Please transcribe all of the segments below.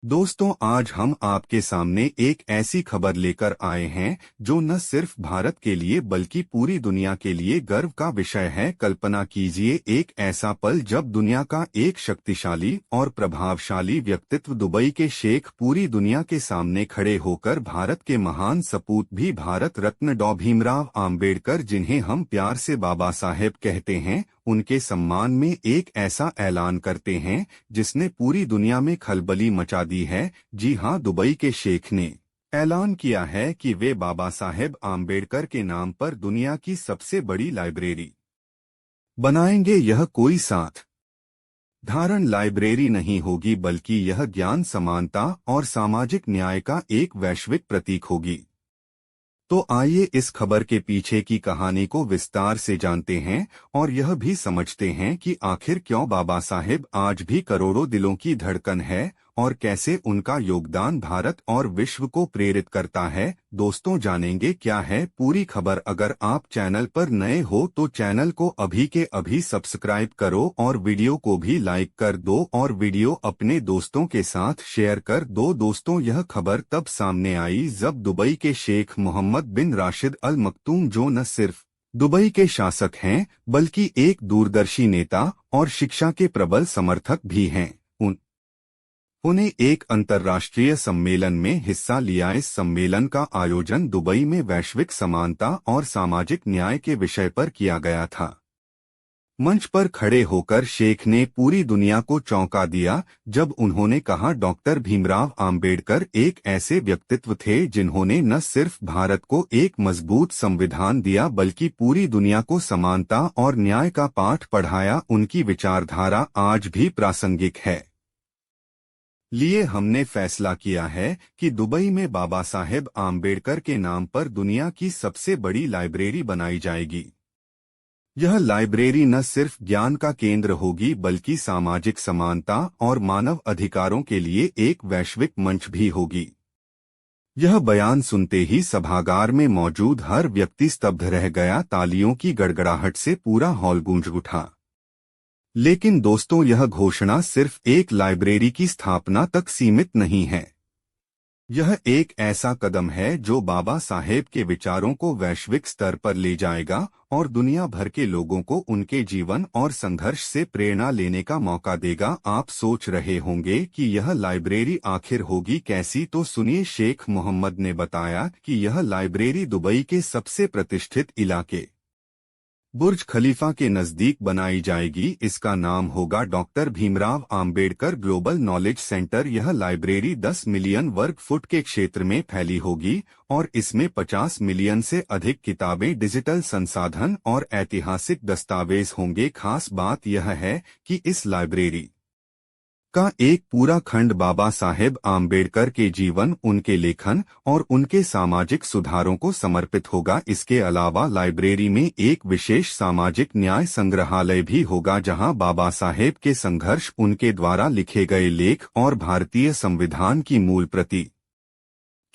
दोस्तों, आज हम आपके सामने एक ऐसी खबर लेकर आए हैं जो न सिर्फ भारत के लिए बल्कि पूरी दुनिया के लिए गर्व का विषय है। कल्पना कीजिए, एक ऐसा पल जब दुनिया का एक शक्तिशाली और प्रभावशाली व्यक्तित्व दुबई के शेख पूरी दुनिया के सामने खड़े होकर भारत के महान सपूत भी भारत रत्न डॉ भीमराव आम्बेडकर, जिन्हें हम प्यार से बाबा साहेब कहते हैं, उनके सम्मान में एक ऐसा ऐलान करते हैं जिसने पूरी दुनिया में खलबली मचा दी है। जी हां, दुबई के शेख ने ऐलान किया है कि वे बाबा साहेब आम्बेडकर के नाम पर दुनिया की सबसे बड़ी लाइब्रेरी बनाएंगे। यह कोई साथ धारण लाइब्रेरी नहीं होगी, बल्कि यह ज्ञान, समानता और सामाजिक न्याय का एक वैश्विक प्रतीक होगी। तो आइए इस खबर के पीछे की कहानी को विस्तार से जानते हैं और यह भी समझते हैं कि आखिर क्यों बाबा साहेब आज भी करोड़ों दिलों की धड़कन है और कैसे उनका योगदान भारत और विश्व को प्रेरित करता है। दोस्तों, जानेंगे क्या है पूरी खबर। अगर आप चैनल पर नए हो तो चैनल को अभी के अभी सब्सक्राइब करो और वीडियो को भी लाइक कर दो और वीडियो अपने दोस्तों के साथ शेयर कर दो। दोस्तों, यह खबर तब सामने आई जब दुबई के शेख मोहम्मद बिन राशिद अल मक्तूम, जो न सिर्फ दुबई के शासक हैं बल्कि एक दूरदर्शी नेता और शिक्षा के प्रबल समर्थक भी हैं, उन्हें एक अंतर्राष्ट्रीय सम्मेलन में हिस्सा लिया। इस सम्मेलन का आयोजन दुबई में वैश्विक समानता और सामाजिक न्याय के विषय पर किया गया था। मंच पर खड़े होकर शेख ने पूरी दुनिया को चौंका दिया जब उन्होंने कहा, डॉक्टर भीमराव आम्बेडकर एक ऐसे व्यक्तित्व थे जिन्होंने न सिर्फ भारत को एक मजबूत संविधान दिया बल्कि पूरी दुनिया को समानता और न्याय का पाठ पढ़ाया। उनकी विचारधारा आज भी प्रासंगिक है। लिए हमने फैसला किया है कि दुबई में बाबा साहेब आम्बेडकर के नाम पर दुनिया की सबसे बड़ी लाइब्रेरी बनाई जाएगी। यह लाइब्रेरी न सिर्फ ज्ञान का केंद्र होगी बल्कि सामाजिक समानता और मानव अधिकारों के लिए एक वैश्विक मंच भी होगी। यह बयान सुनते ही सभागार में मौजूद हर व्यक्ति स्तब्ध रह गया। तालियों की गड़गड़ाहट से पूरा हॉल गूंज उठा। लेकिन दोस्तों, यह घोषणा सिर्फ एक लाइब्रेरी की स्थापना तक सीमित नहीं है। यह एक ऐसा कदम है जो बाबा साहेब के विचारों को वैश्विक स्तर पर ले जाएगा और दुनिया भर के लोगों को उनके जीवन और संघर्ष से प्रेरणा लेने का मौका देगा। आप सोच रहे होंगे कि यह लाइब्रेरी आखिर होगी कैसी, तो सुनिए। शेख मोहम्मद ने बताया कि यह लाइब्रेरी दुबई के सबसे प्रतिष्ठित इलाके बुर्ज खलीफा के नजदीक बनाई जाएगी। इसका नाम होगा doctor Bhimrao Ambedkar global knowledge centre. यह लाइब्रेरी 10 मिलियन वर्ग फुट के क्षेत्र में फैली होगी और इसमें 50 मिलियन से अधिक किताबें, डिजिटल संसाधन और ऐतिहासिक दस्तावेज होंगे। खास बात यह है कि इस लाइब्रेरी का एक पूरा खंड बाबा साहेब आम्बेडकर के जीवन, उनके लेखन और उनके सामाजिक सुधारों को समर्पित होगा। इसके अलावा लाइब्रेरी में एक विशेष सामाजिक न्याय संग्रहालय भी होगा जहां बाबा साहेब के संघर्ष, उनके द्वारा लिखे गए लेख और भारतीय संविधान की मूल प्रति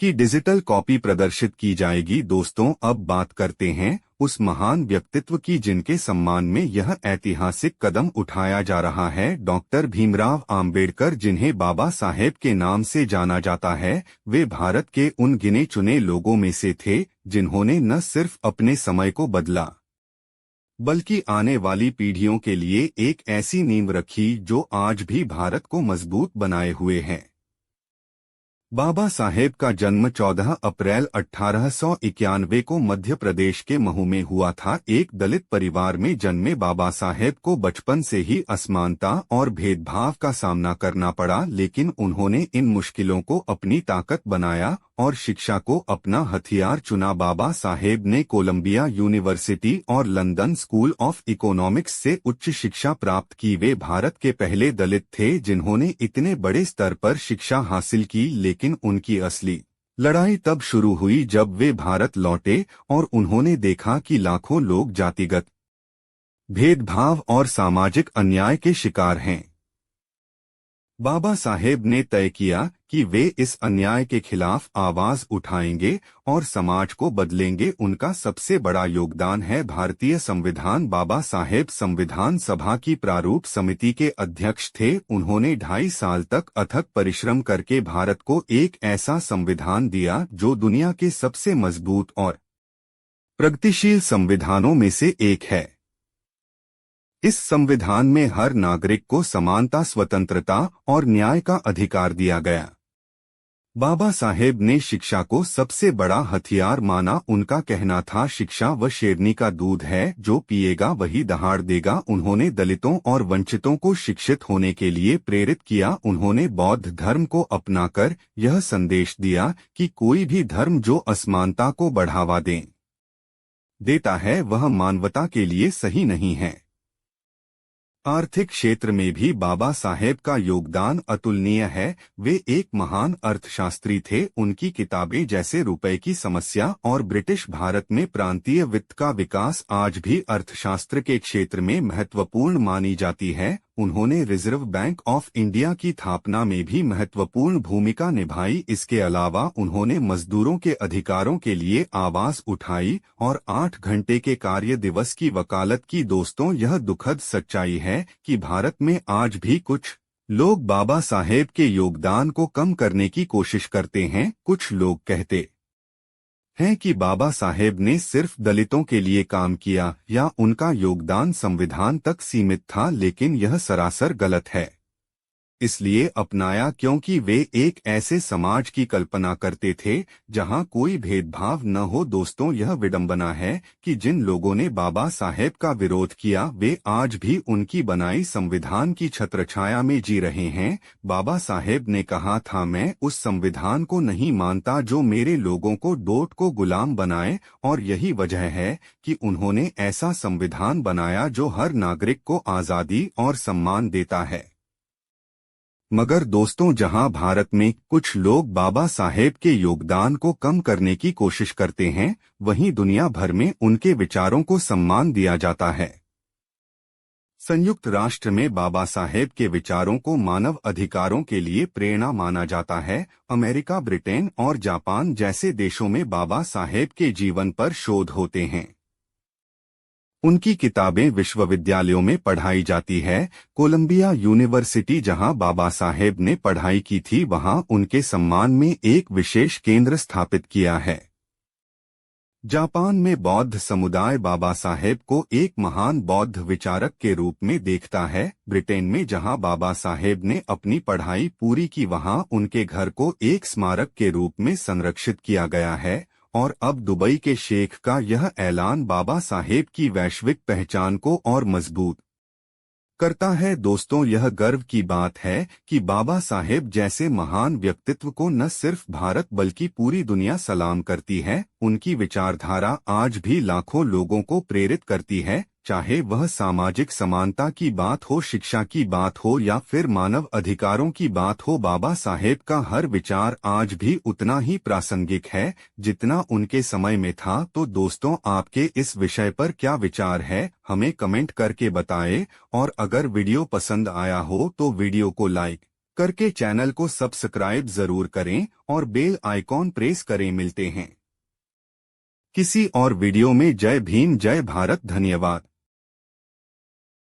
की डिजिटल कॉपी प्रदर्शित की जाएगी। दोस्तों, अब बात करते हैं उस महान व्यक्तित्व की जिनके सम्मान में यह ऐतिहासिक कदम उठाया जा रहा है। डॉक्टर भीमराव आम्बेडकर, जिन्हें बाबा साहेब के नाम से जाना जाता है, वे भारत के उन गिने चुने लोगों में से थे जिन्होंने न सिर्फ अपने समय को बदला बल्कि आने वाली पीढ़ियों के लिए एक ऐसी नींव रखी जो आज भी भारत को मजबूत बनाए हुए है। बाबा साहेब का जन्म 14 अप्रैल 1891 को मध्य प्रदेश के महू में हुआ था। एक दलित परिवार में जन्मे बाबा साहेब को बचपन से ही असमानता और भेदभाव का सामना करना पड़ा, लेकिन उन्होंने इन मुश्किलों को अपनी ताकत बनाया और शिक्षा को अपना हथियार चुना। बाबा साहेब ने कोलंबिया यूनिवर्सिटी और लंदन स्कूल ऑफ इकोनॉमिक्स से उच्च शिक्षा प्राप्त की। वे भारत के पहले दलित थे जिन्होंने इतने बड़े स्तर पर शिक्षा हासिल की, लेकिन उनकी असली लड़ाई तब शुरू हुई जब वे भारत लौटे और उन्होंने देखा कि लाखों लोग जातिगत भेदभाव और सामाजिक अन्याय के शिकार हैं। बाबा साहेब ने तय किया कि वे इस अन्याय के खिलाफ आवाज उठाएंगे और समाज को बदलेंगे। उनका सबसे बड़ा योगदान है भारतीय संविधान। बाबा साहेब संविधान सभा की प्रारूप समिति के अध्यक्ष थे। उन्होंने 2.5 साल तक अथक परिश्रम करके भारत को एक ऐसा संविधान दिया जो दुनिया के सबसे मजबूत और प्रगतिशील संविधानों में से एक है। इस संविधान में हर नागरिक को समानता, स्वतंत्रता और न्याय का अधिकार दिया गया। बाबा साहेब ने शिक्षा को सबसे बड़ा हथियार माना। उनका कहना था, शिक्षा वह शेरनी का दूध है, जो पिएगा वही दहाड़ देगा। उन्होंने दलितों और वंचितों को शिक्षित होने के लिए प्रेरित किया। उन्होंने बौद्ध धर्म को अपनाकर यह संदेश दिया कि कोई भी धर्म जो असमानता को बढ़ावा देता है वह मानवता के लिए सही नहीं है। आर्थिक क्षेत्र में भी बाबा साहेब का योगदान अतुलनीय है। वे एक महान अर्थशास्त्री थे। उनकी किताबें जैसे रुपए की समस्या और ब्रिटिश भारत में प्रांतीय वित्त का विकास आज भी अर्थशास्त्र के क्षेत्र में महत्वपूर्ण मानी जाती है। उन्होंने रिजर्व बैंक ऑफ इंडिया की स्थापना में भी महत्वपूर्ण भूमिका निभाई। इसके अलावा उन्होंने मजदूरों के अधिकारों के लिए आवाज उठाई और 8 घंटे के कार्य दिवस की वकालत की। दोस्तों, यह दुखद सच्चाई है कि भारत में आज भी कुछ लोग बाबा साहेब के योगदान को कम करने की कोशिश करते हैं। कुछ लोग कहते हैं कि बाबा साहेब ने सिर्फ दलितों के लिए काम किया या उनका योगदान संविधान तक सीमित था, लेकिन यह सरासर गलत है। इसलिए अपनाया क्योंकि वे एक ऐसे समाज की कल्पना करते थे जहां कोई भेदभाव न हो। दोस्तों, यह विडंबना है कि जिन लोगों ने बाबा साहेब का विरोध किया वे आज भी उनकी बनाई संविधान की छत्रछाया में जी रहे हैं। बाबा साहेब ने कहा था, मैं उस संविधान को नहीं मानता जो मेरे लोगों को डोट को गुलाम बनाए, और यही वजह है कि उन्होंने ऐसा संविधान बनाया जो हर नागरिक को आजादी और सम्मान देता है। मगर दोस्तों, जहां भारत में कुछ लोग बाबा साहेब के योगदान को कम करने की कोशिश करते हैं, वहीं दुनिया भर में उनके विचारों को सम्मान दिया जाता है। संयुक्त राष्ट्र में बाबा साहेब के विचारों को मानव अधिकारों के लिए प्रेरणा माना जाता है। अमेरिका, ब्रिटेन और जापान जैसे देशों में बाबा साहेब के जीवन पर शोध होते हैं। उनकी किताबें विश्वविद्यालयों में पढ़ाई जाती है। कोलंबिया यूनिवर्सिटी, जहां बाबा साहेब ने पढ़ाई की थी, वहां उनके सम्मान में एक विशेष केंद्र स्थापित किया है। जापान में बौद्ध समुदाय बाबा साहेब को एक महान बौद्ध विचारक के रूप में देखता है। ब्रिटेन में, जहां बाबा साहेब ने अपनी पढ़ाई पूरी की, वहां उनके घर को एक स्मारक के रूप में संरक्षित किया गया है। और अब दुबई के शेख का यह ऐलान बाबा साहेब की वैश्विक पहचान को और मजबूत करता है। दोस्तों, यह गर्व की बात है कि बाबा साहेब जैसे महान व्यक्तित्व को न सिर्फ भारत बल्कि पूरी दुनिया सलाम करती है। उनकी विचारधारा आज भी लाखों लोगों को प्रेरित करती है, चाहे वह सामाजिक समानता की बात हो, शिक्षा की बात हो या फिर मानव अधिकारों की बात हो। बाबा साहेब का हर विचार आज भी उतना ही प्रासंगिक है जितना उनके समय में था। तो दोस्तों, आपके इस विषय पर क्या विचार है, हमें कमेंट करके बताएं। और अगर वीडियो पसंद आया हो तो वीडियो को लाइक करके चैनल को सब्सक्राइब जरूर करें और बेल आइकॉन प्रेस करें। मिलते हैं किसी और वीडियो में। जय भीम, जय भारत, धन्यवाद।